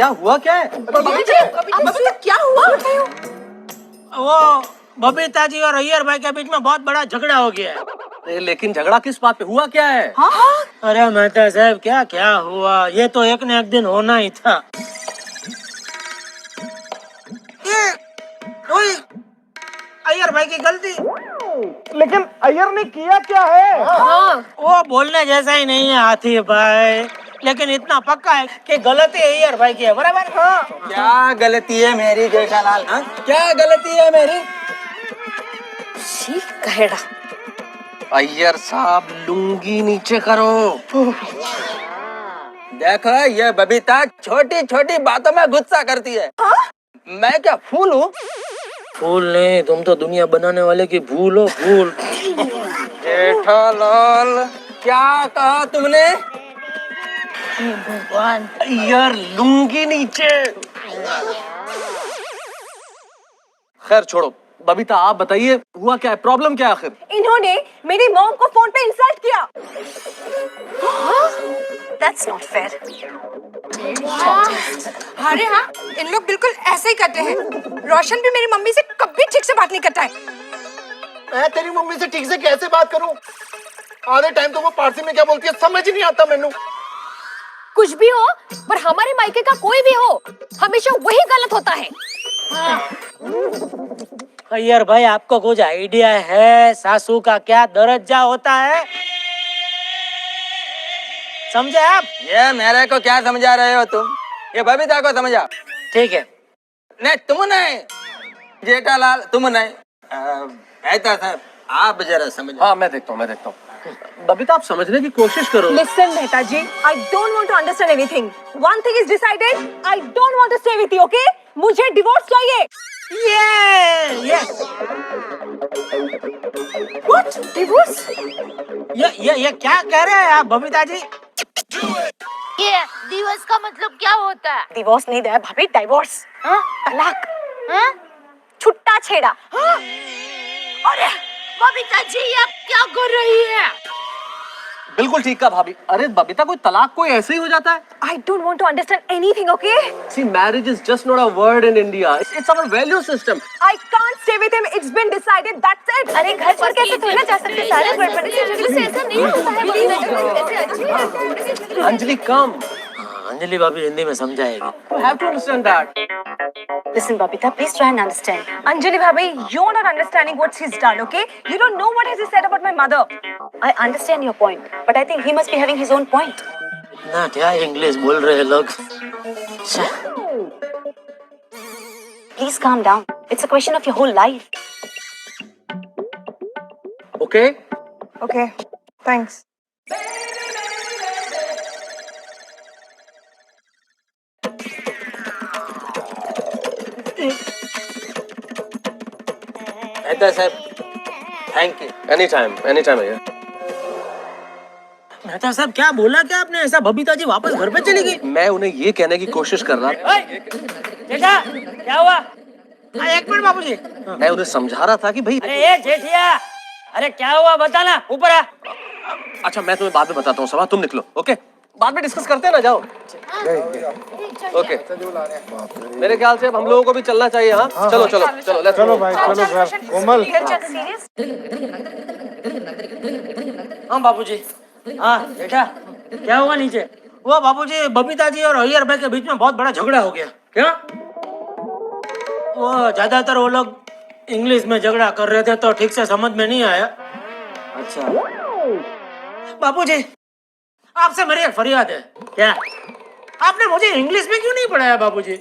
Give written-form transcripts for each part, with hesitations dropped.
क्या हुआ क्या है? बबीता क्या हुआ? वो बबीता जी और अय्यर भाई के बीच में बहुत बड़ा झगड़ा हो गया है। अरे लेकिन झगड़ा किस बात पे हुआ क्या है? हाँ? अरे मेहता साहब क्या क्या हुआ, ये तो एक न एक दिन होना ही था। ये वही अय्यर भाई की गलती। लेकिन अय्यर ने किया क्या है? हाँ। वो बोलने जैसा ही नहीं है हाथी भाई, लेकिन इतना पक्का है कि गलती अय्यर भाई की है, बराबर? हाँ। क्या गलती है मेरी जेठालाल? हाँ क्या गलती है मेरी? कहेड़ा। अय्यर साहब लुंगी नीचे करो। देखो ये बबीता छोटी छोटी बातों में गुस्सा करती है। मैं क्या फूल हूँ? फूल नहीं, तुम तो दुनिया बनाने वाले की भूल हो, भूल। जेठालाल क्या कहा तुमने? भगवान। अय्यर लुंगी नीचे। खैर छोड़ो, बबीता आप बताइए हुआ क्या है, प्रॉब्लम क्या है आखिर? इन्होंने मेरी मॉम को फोन पे इंसल्ट किया। That's not fair. अरे हाँ, इन लोग बिल्कुल ऐसे ही करते हैं। रोशन भी मेरी मम्मी से कभी ठीक से बात नहीं करता है। मैं तेरी मम्मी से ठीक से कैसे बात करूं? आधे टाइम तो वो पारसी में क्या बोलती है समझ ही नहीं आता मेनू। कुछ भी हो, पर हमारे मायके का कोई भी हो, हमेशा वही गलत होता है। अय्यर भाई आपको कुछ आइडिया है सासू का क्या दर्जा होता है? समझे आप? ये मेरे को क्या समझा रहे हो तुम? ये बबीता को समझा। ठीक है। नहीं तुम नहीं, जेठालाल तुम नहीं, मेहता साहब आप जरा समझो। हाँ मैं देखता हूँ। बबीता आप समझने की कोशिश करो। Listen, Mehta ji, I don't want to understand anything. One thing is decided, I don't want to stay with you, okay? मुझे डिवोर्स चाहिए। ये What? डिवोर्स? ये क्या कह रहे हैं आप बबीता जी? ये दिवस का मतलब क्या होता है? डिवोर्स नहीं दिया भाभी, डाइवोर्स। हाँ? तलाक। हाँ? छुट्टा छेड़ा। हाँ? अरे बबीता जी ये क्या कर रही है? बिल्कुल ठीक कहा भाभी। अरे बबीता कोई तलाक कोई ऐसे ही हो जाता है? I don't want to understand anything, okay? See, marriage is just not a word in India. It's our value system. I can't stay with him. It's been decided. That's it. अरे घर पर कैसे थोड़ी ना जा सकते सारे घर से ऐसा नहीं होता है बबीता। अंजलि कम। अंजलि भाभी हिंदी में समझाएगी। You have to understand that. Listen, Babita, please try and understand. Anjali bhabhi, you're not understanding what he's done, okay? You don't know what he said about my mother. I understand your point, but I think he must be having his own point. ना क्या English बोल रहे हैं लोग। Please calm down. It's a question of your whole life. Okay? Okay, thanks. Mehta साहब, thank you. Anytime भैया। मेहता साहब क्या बोला क्या आपने? ऐसा बबीता जी वापस घर पे चली गई? मैं उन्हें ये कहने की कोशिश कर रहा था। जेठा क्या हुआ? एक मिनट बाबूजी। मैं उन्हें समझा रहा था कि भाई। अरे ये जेठिया, अरे क्या हुआ बताना, ऊपर आ। अच्छा मैं तुम्हें बाद में बताता हूँ, सभा तुम निकलो, ओके? बाद में डिस्कस करते हैं ना, जाओ। ओके। मेरे ख्याल से अब हम लोगों को भी चलना चाहिए। हाँ चलो let's चलो go। भाई चलो घर। कोमल हाँ बाबूजी। हाँ जेठा क्या हुआ नीचे? वो बाबूजी बबीता जी और अय्यर भाई के बीच में बहुत बड़ा झगड़ा हो गया। क्या? वो ज्यादातर वो लोग इंग्लिश में झगड़ा कर रहे थे तो ठीक से समझ में नहीं आया। अच्छा बाबूजी आपसे मेरी एक फरियाद है। क्या? आपने मुझे इंग्लिश में क्यों नहीं पढ़ाया बाबूजी?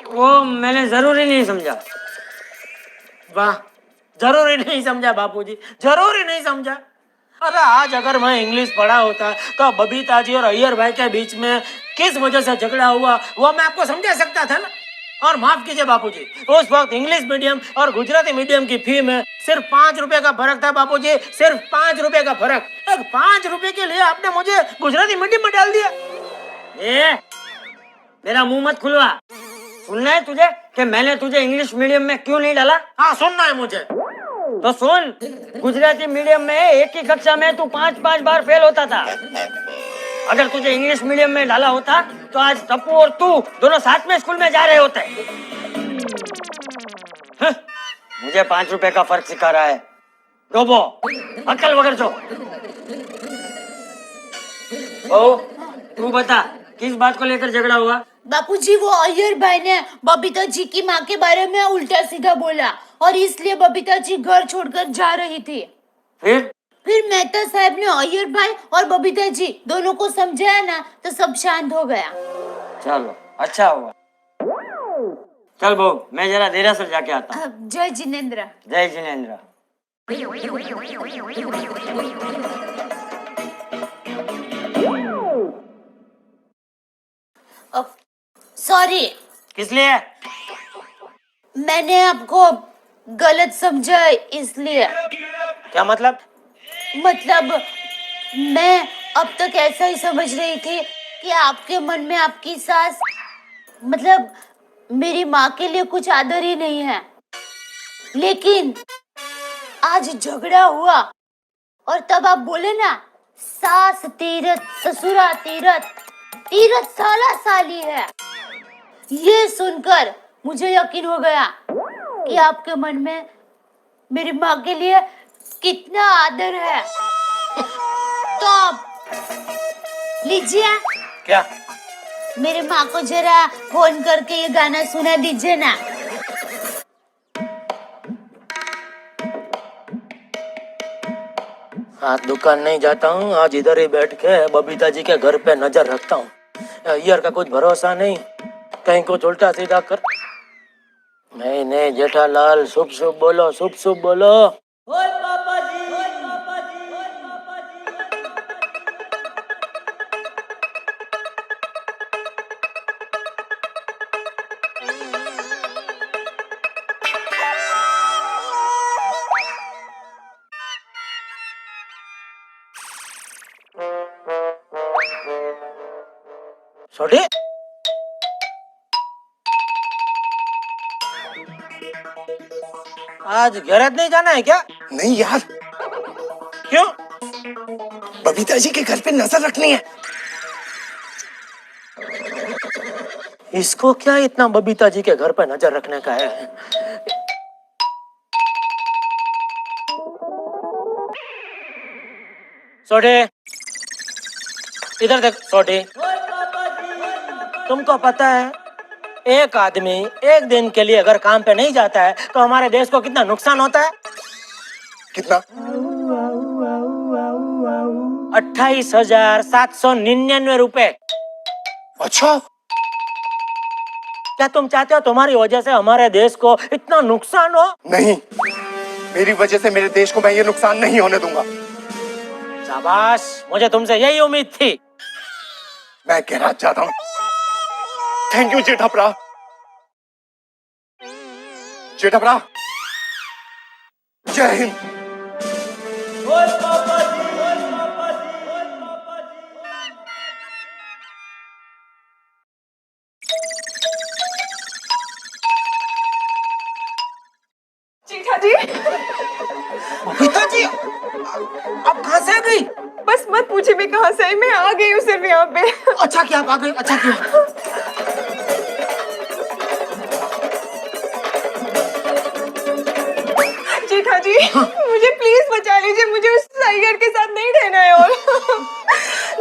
वो मैंने जरूरी नहीं समझा। वाह, जरूरी नहीं समझा बाबूजी, जरूरी नहीं समझा। अरे आज अगर मैं इंग्लिश पढ़ा होता तो बबीता जी और अय्यर भाई के बीच में किस वजह से झगड़ा हुआ वो मैं आपको समझा सकता था ना। और माफ कीजिए बापूजी, उस वक्त इंग्लिश मीडियम और गुजराती मीडियम की फी में सिर्फ 5 रुपए का फर्क था बापूजी, सिर्फ 5 रुपए का फर्क। 5 रुपए के लिए आपने मुझे गुजराती मीडियम में डाल दिया। ये मेरा मुंह मत खुलवा। सुनना है तुझे कि मैंने तुझे इंग्लिश मीडियम में क्यों नहीं डाला? हाँ सुनना है मुझे। तो सुन, गुजराती मीडियम में एक ही कक्षा में तू 5-5 बार फेल होता था। अगर तुझे इंग्लिश मीडियम में डाला होता तो आज टप्पू और तू दोनों साथ में स्कूल में जा रहे होते। मुझे 5 रुपए का फर्क सिखा रहा है। रोबो, अक्ल वगैरह जो। ओ, तू बता किस बात को लेकर झगड़ा हुआ? बापूजी, वो अय्यर भाई ने बबीता जी की माँ के बारे में उल्टा सीधा बोला और इसलिए बबीता जी घर छोड़कर जा रही थी। फिर मेहता साहब ने अय्यर भाई और बबीता जी दोनों को समझाया ना, तो सब शांत हो गया। चलो, अच्छा हुआ। चल बहू, मैं जरा देरासर जाके आता हूँ। जय जिनेंद्र। जय जिनेंद्र। सॉरी, किस लिए? मैंने आपको गलत समझा इसलिए। क्या मतलब? मैं अब तक ऐसा ही समझ रही थी कि आपके मन में आपकी सास मेरी माँ के लिए कुछ आदर ही नहीं है, लेकिन आज झगड़ा हुआ और तब आप बोले ना, सास तीरथ ससुरा तीरथ, तीरथ साला साली है। ये सुनकर मुझे यकीन हो गया कि आपके मन में मेरी माँ के लिए कितना आदर है। तो आप लीजिए। क्या? मेरे माँ को जरा फोन करके ये गाना सुना दीजिए ना। आज दुकान नहीं जाता हूँ, आज इधर ही बैठ के बबीता जी के घर पे नजर रखता हूँ। अय्यर का कुछ भरोसा नहीं, कहीं कुछ उल्टा सीधा कर। नहीं जेठालाल, शुभ शुभ बोलो, शुभ शुभ बोलो। ओए पापा जी, ओए पापा जी, ओए पापा जी। छोटी, आज गैरेज नहीं जाना है क्या? नहीं यार। क्यों? बबीता जी के घर पे नजर रखनी है। इसको क्या इतना बबीता जी के घर पे नजर रखने का है? सोटे, इधर देख सोटे। तुमको पता है, एक आदमी एक दिन के लिए अगर काम पे नहीं जाता है तो हमारे देश को कितना नुकसान होता है? कितना? 28,799 रुपए। अच्छा, क्या तुम चाहते हो तुम्हारी वजह से हमारे देश को इतना नुकसान हो? नहीं, मेरी वजह से मेरे देश को मैं ये नुकसान नहीं होने दूंगा। शाबाश, मुझे तुमसे यही उम्मीद थी। मैं कहना चाहता हूँ, थैंक यू जेठा। जेठा, जय हिंद। जीठा जी, पिताजी, आप कहाँ से आ गई? बस मत पूछिए मैं कहाँ से आई, मैं आ गई हूँ सिर्फ यहाँ पे। अच्छा किया आप आ गई, अच्छा किया। जीठा जी, मुझे प्लीज बचा लीजिए, मुझे उस अय्यर के साथ नहीं रहना है। और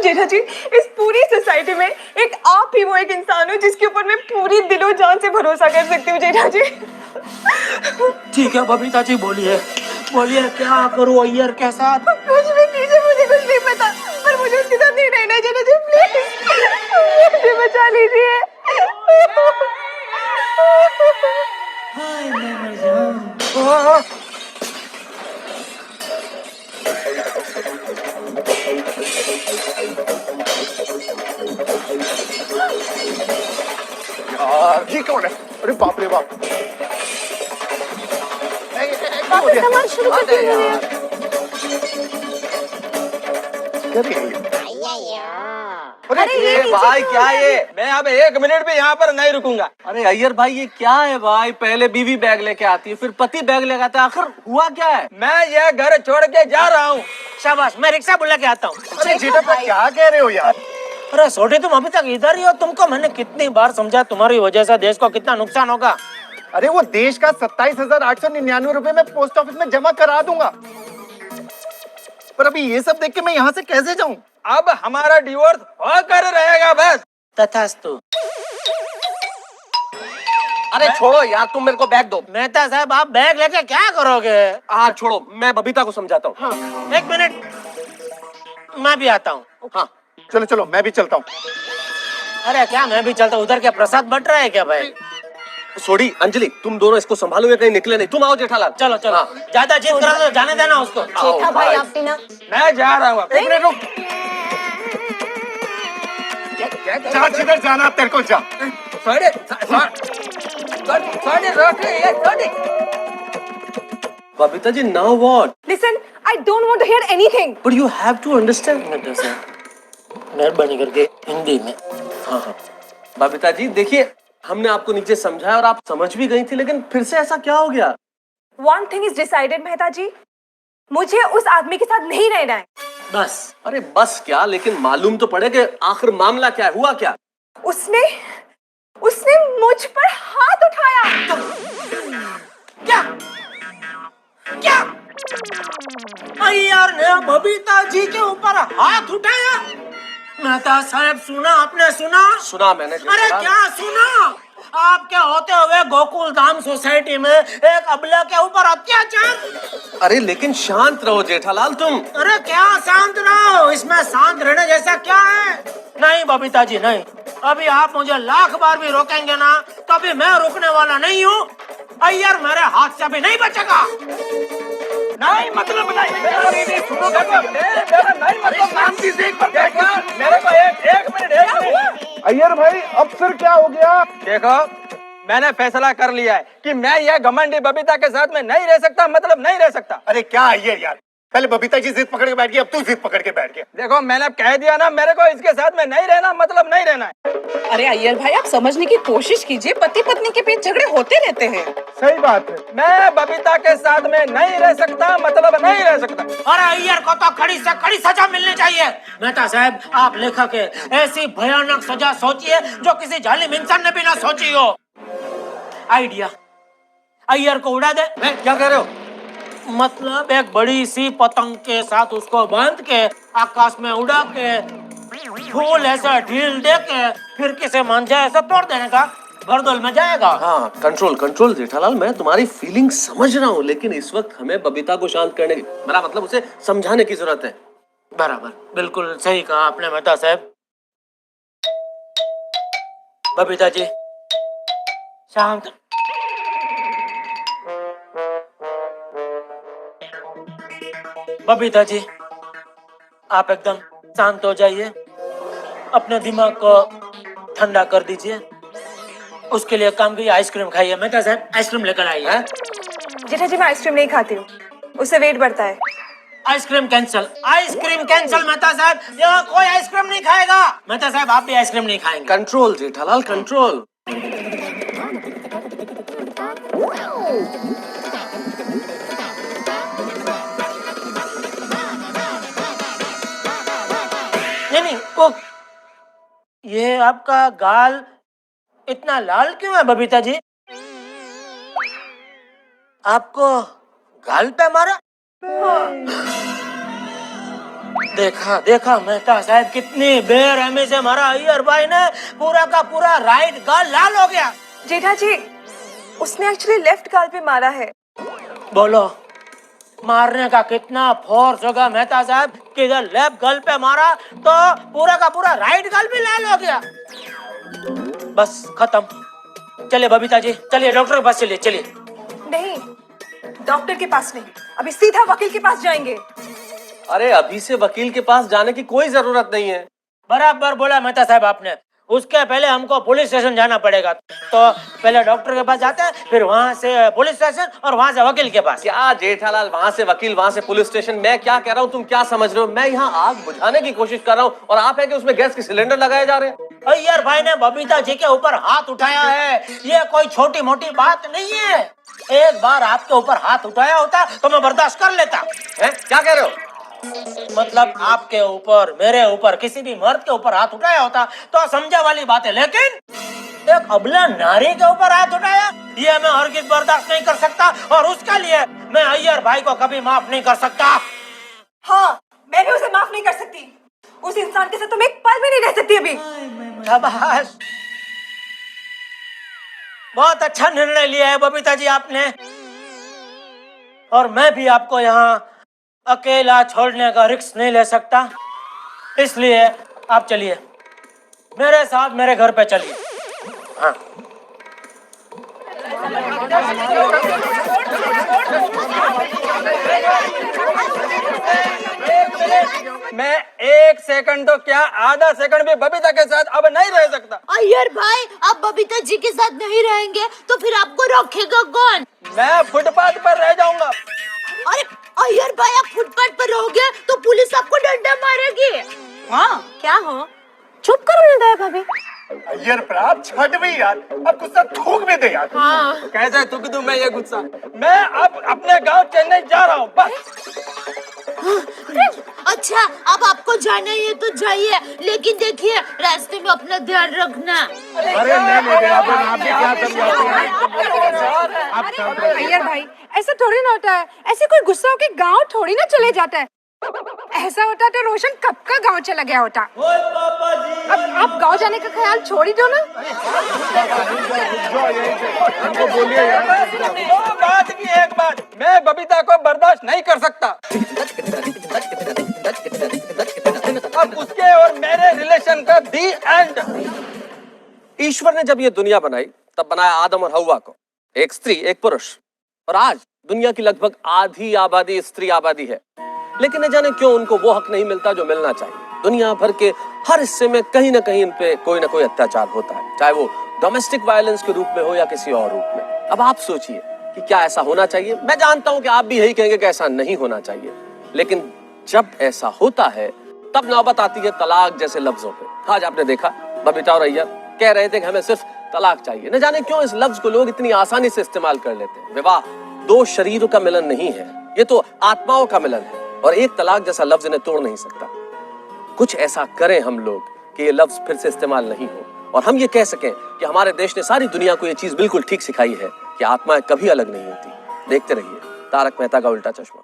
जेठा जी, इस पूरी सोसाइटी में एक आप ही वो एक इंसान हो जिसके ऊपर मैं पूरी दिलो जान से भरोसा कर सकती हूँ। जेठा जी, ठीक है बबीता जी, बोलिए क्या करूँ अय्यर के साथ? कुछ भी कीजिए, मुझे कुछ नहीं पता, पर मुझे उसके साथ नहीं रहना है। जेठा जी प्लीज मुझे बचा लीजिए। यार ये कौन है? अरे बाप रे बाप। सामान शुरू कर दीजिए। अरे ये भाई क्या ये? मैं अब 1 मिनट भी यहाँ पर नहीं रुकूंगा। अरे अय्यर भाई ये क्या है भाई? पहले बीवी बैग लेके आती है, फिर पति बैग लेके आता है, आखिर हुआ क्या है? मैं ये घर छोड़ के जा रहा हूँ। शाबाश, मैं रिक्शा बुला के आता हूँ। अरे जेठा क्या कह रहे हो यार? अरे सोटी तुम अभी तक इधर ही हो। तुमको मैंने कितनी बार समझा, तुम्हारी वजह से देश को कितना नुकसान होगा। अरे वो देश का 27,899 रुपए मैं पोस्ट ऑफिस में जमा करा दूंगा, पर अभी ये सब देख के मैं यहाँ से कैसे जाऊं? अब हमारा डिवोर्स होकर रहेगा बस। तथास्तु। अरे छोड़ो यार, तुम मेरे को बैग दो। मेहता साहब आप बैग लेके क्या करोगे? हाँ छोड़ो, मैं बबीता को समझाता हूँ। हाँ, एक मिनट, मैं भी आता हूँ। हाँ चलो चलो मैं भी चलता हूँ। अरे क्या मैं भी चलता हूँ? उधर क्या प्रसाद बट रहा है क्या भाई? सोडी, अंजलि, तुम दोनों इसको संभालो, ये कहीं निकले नहीं। तुम आओ जेठालाल। चलो चलो, हाँ। ज्यादा जिद करा तो जाने देना उसको। जेठा भाई आप भी ना। मैं जा रहा हूँ। एक मिनट रुक। जा जिधर जाना तेरे को जा। सोडी, सोडी रोक ये सोडी। Babita ji, now what? Listen, I don't want to hear anything. But you have to understand. Mehta साहब मेहरबानी करके हिंदी में। हाँ हाँ। बबीता जी देखिए, हमने आपको नीचे समझाया और आप समझ भी गई थी, लेकिन फिर से ऐसा क्या हो गया? One thing is decided, Mehta जी, मुझे उस आदमी के साथ नहीं रहना है। बस। अरे बस क्या, लेकिन मालूम तो पड़े कि आखिर मामला क्या है, हुआ क्या? उसने मुझ पर हाथ उठाया। क्या क्या अय्यर ने बबीता जी के ऊपर हाथ उठाया? मेहता साहब सुना आपने? सुना मैंने। अरे क्या सुना? आपके होते हुए गोकुल धाम सोसाइटी में एक अबला के ऊपर अत्याचार। अरे लेकिन शांत रहो जेठालाल तुम। अरे क्या शांत रहो? इसमें शांत रहने जैसा क्या है? नहीं बबीता जी नहीं, अभी आप मुझे लाख बार भी रोकेंगे ना तो अभी मैं रुकने वाला नहीं हूँ। अय्यर मेरे हाथ से अभी नहीं बचेगा। नहीं मतलब नहीं, नहीं सुनोगे तो नहीं मतलब शांति से एक बार देखो मेरे को। एक मिनट। अय्यर भाई अब फिर क्या हो गया? देखो, मैंने फैसला कर लिया है कि मैं ये घमंडी बबीता के साथ में नहीं रह सकता, मतलब नहीं रह सकता। अरे क्या अय्यर यार, पहले बबीता जी जिद पकड़ के बैठ गई, अब तू जिद पकड़ के बैठ गया। देखो मैंने अब कह दिया ना, मेरे को इसके साथ में नहीं रहना, मतलब नहीं रहना है। अरे अय्यर भाई आप समझने की कोशिश कीजिए, पति पत्नी के बीच झगड़े होते रहते हैं। सही बात है। मैं बबीता के साथ में नहीं रह सकता, मतलब नहीं रह सकता। अरे अय्यर को तो कड़ी से कड़ी सजा मिलनी चाहिए। मेहता साहब आप लेखक है, ऐसी भयानक सजा सोचिए जो किसी जालिम इंसान ने भी ना सोची हो। आइडिया, अय्यर को उड़ा दे। क्या कह रहे हो? मतलब एक बड़ी सी पतंग के साथ उसको बांध के आकाश में उड़ा के फूल ऐसा ढील दे के फिर किसे मन जाए ऐसा तोड़ देने का, भरदोल में जाएगा। हाँ कंट्रोल जेठालाल, मैं तुम्हारी फीलिंग समझ रहा हूँ, लेकिन इस वक्त हमें बबीता को शांत करने की, मेरा मतलब उसे समझाने की जरूरत है। बराबर, बिल्कुल सही कहा आपने मेहता साहब। बबीता जी शांत। बबीता जी आप एकदम शांत हो जाइए, अपने दिमाग को ठंडा कर दीजिए। उसके लिए काम कीजिए, आइसक्रीम खाइए। मेहता साहब आइसक्रीम लेकर आइए। जेठा जी मैं आइसक्रीम नहीं खाती हूँ, उससे वेट बढ़ता है। Ice cream cancel, ice cream cancel. Mehta साहब यहाँ कोई आइसक्रीम नहीं खाएगा। मेहता साहब आप भी आइसक्रीम नहीं खाएंगे। Control Jethalal control. नहीं वो ये आपका गाल इतना लाल क्यों है बबीता जी? आपको गाल पे मारा? देखा मेहता साहब कितनी बेरहमी से मारा। अय्यर भाई ने पूरा का पूरा राइट गाल लाल हो गया। जेठा जी उसने एक्चुअली लेफ्ट गाल पे मारा है। बोलो मारने का कितना फोर्स होगा मेहता साहब कि इधर लेफ्ट गाल पे मारा तो पूरा का पूरा राइट गाल भी लाल हो गया। बस खत्म। चलिए बबीता जी चलिए डॉक्टर के पास चलिए। नहीं, डॉक्टर के पास नहीं, अभी सीधा वकील के पास जाएंगे। अरे अभी से वकील के पास जाने की कोई जरूरत नहीं है। बराबर बोला मेहता साहब आपने। उसके पहले हमको पुलिस स्टेशन जाना पड़ेगा, तो पहले डॉक्टर के पास जाते हैं, फिर वहाँ से पुलिस स्टेशन और वहाँ से वकील के पास। क्या जेठालाल, वहाँ से वकील, वहाँ से पुलिस स्टेशन? मैं क्या कह रहा हूँ, तुम क्या समझ रहे हो? मैं यहाँ आग बुझाने की कोशिश कर रहा हूँ और आप है कि उसमें गैस के सिलेंडर लगाए जा रहे हैं। अय्यर भाई ने बबीता जी के ऊपर हाथ उठाया है, ये कोई छोटी मोटी बात नहीं है। एक बार आपके ऊपर हाथ उठाया होता तो मैं बर्दाश्त कर लेता। क्या कह रहे हो? मतलब आपके ऊपर, मेरे ऊपर, किसी भी मर्द के ऊपर हाथ उठाया होता तो समझा वाली बात है, लेकिन एक अबला नारी के ऊपर हाथ उठाया, ये मैं हरगिज़ बर्दाश्त नहीं कर सकता और उसके लिए मैं अय्यर भाई को कभी माफ नहीं कर सकता। हाँ, मैं भी उसे माफ नहीं कर सकती। उस इंसान के साथ तुम एक पल भी नहीं रह सकती अभी। शाबाश, बहुत अच्छा निर्णय लिया है बबीता जी आपने, और मैं भी आपको यहाँ अकेला छोड़ने का रिस्क नहीं ले सकता, इसलिए आप चलिए मेरे साथ, मेरे घर पे चलिए। हाँ, मैं 1 सेकंड तो क्या आधा सेकंड भी बबीता के साथ अब नहीं रह सकता। अय्यर भाई, आप बबीता जी के साथ नहीं रहेंगे तो फिर आपको रखेगा कौन? मैं फुटपाथ पर रह जाऊंगा। अरे अय्यर भाई, आप फुटपाथ पर रहोगे तो पुलिस आपको डंडा मारेगी। हाँ, क्या हो? चुप करो ना दया भाभी। अय्यर प्राप छट भी यार, अब गुस्सा थूक भी दे यार। कैसे थूक दूं मैं ये गुस्सा? मैं अब अपने गांव चेन्नई जा रहा हूँ बस। अच्छा, अब आपको जाना है तो जाइए, लेकिन देखिए रास्ते में अपना ध्यान रखना। अरे नहीं दया भाई, आप भी क्या समझाते हैं? अय्यर भाई, ऐसा थोड़ी ना होता है। ऐसे कोई गुस्सा होके गांव थोड़ी ना चले जाता है। ऐसा होता तो रोशन कब का गांव चला गया होता। अब आप गांव जाने का ख्याल छोड़ ही दो ना। हमको बोलिए यार। दो बात की एक बात, मैं बबीता को बर्दाश्त नहीं कर सकता। अब उसके और मेरे रिलेशन का दी एंड। ईश्वर ने जब ये दुनिया बनाई तब बनाया आदम और हव्वा को, एक स्त्री एक पुरुष, और आज दुनिया की लगभग आधी आबादी स्त्री आबादी है, लेकिन न जाने क्यों उनको वो हक नहीं मिलता जो मिलना चाहिए। दुनिया भर के हर हिस्से में कहीं ना कहीं इन पे कोई ना कोई अत्याचार होता है, चाहे वो डोमेस्टिक वायलेंस के रूप में हो या किसी और रूप में। अब आप सोचिए कि क्या ऐसा होना चाहिए? मैं जानता हूं कि आप भी यही कहेंगे कि ऐसा नहीं होना चाहिए, लेकिन जब ऐसा होता है तब नौबत आती है तलाक जैसे लफ्जों पे। आज आपने देखा बबीता और अय्यर कह रहे थे कि हमें सिर्फ तलाक चाहिए। न जाने क्यों इस लफ्ज को लोग इतनी आसानी से इस्तेमाल कर लेते हैं। विवाह दो शरीरों का मिलन नहीं है, ये तो आत्माओं का मिलन है, और एक तलाक जैसा लफ्ज इन्हें तोड़ नहीं सकता। कुछ ऐसा करें हम लोग कि ये लफ्ज फिर से इस्तेमाल नहीं हो, और हम ये कह सकें कि हमारे देश ने सारी दुनिया को ये चीज बिल्कुल ठीक सिखाई है कि आत्माएं कभी अलग नहीं होती। देखते रहिए तारक मेहता का उल्टा चश्मा।